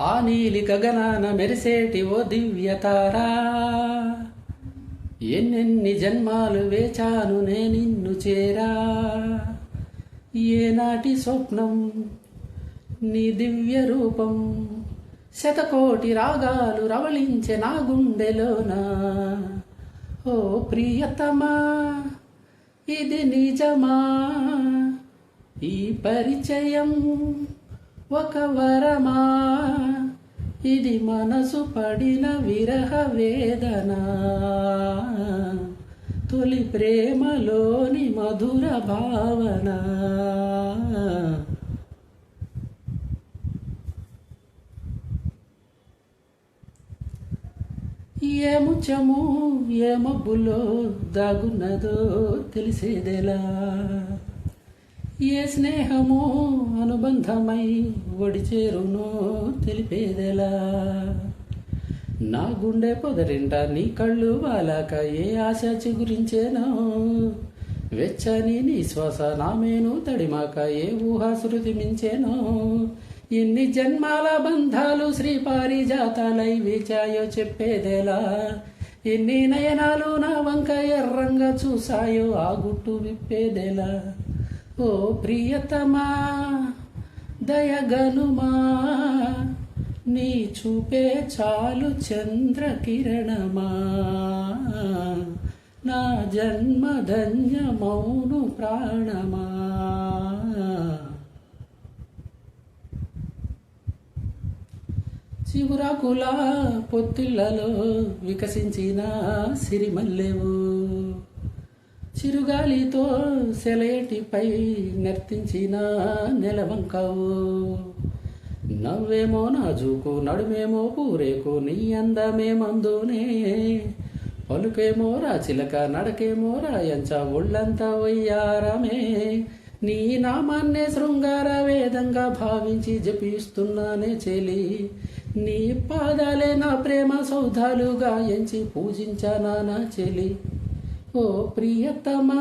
ఆ నీలి గగనాన మెరిసేటి ఓ దివ్యతారా, ఎన్నెన్ని జన్మాలు వేచాను నే నిన్ను చేరా. ఏనాటి స్వప్నం నీ దివ్య రూపం, శతకోటి రాగాలు రవళించే నా గుండెలోనా. ఓ ప్రియతమా ఇది నిజమా, ఈ పరిచయం ఒక వరమా, ఇది మనసు పడిన విరహ వేదన, తొలి ప్రేమలోని మధుర భావన. ఏ ముచ్చము ఏ మబ్బులో దాగున్నదో తెలిసేదెలా, ఏ స్నేహమో అనుబంధమై ఒడి చేరునో తెలిపేదెలా. నా గుండె పొదరింట నీ కళ్ళు వాలాక ఏ ఆశ చిగురించేనో, వెచ్చని నీ శ్వాస నా మేను తడిమాక ఏ ఊహ శృతి మించేనో. ఎన్ని జన్మాల బంధాలు శ్రీ పారిజాతాలై వేచాయో చెప్పేదెలా, ఎన్ని నయనాలు నా వంక ఎర్రంగా చూసాయో ఆ గుట్టు విప్పేదెలా. ఓ ప్రియతమా దయగనుమా, నీ చూపే చాలు చంద్రకిరణమా, నా జన్మ ధన్యమౌను ప్రాణమా. చిగురాకుల పొత్తిళ్లలో వికసించిన సిరిమల్లెవు, చిరుగాలితో సెలయేటిపై నర్తించిన నెలవంకవు. నవ్వేమో నాజుకు నడుమేమో పూరేకు నీ అందమే మందునే, పలుకేమో రాచిలక నడకేమో రాయంచ ఒళ్ళంతా వయ్యారమే. నీ నామాన్నే శృంగార వేదంగా భావించి జపిస్తున్నానే చెలి, నీ పాదాలే నా ప్రేమ సౌధాలుగా ఎంచి పూజించానా నా చెలి. ఓ ప్రియతమా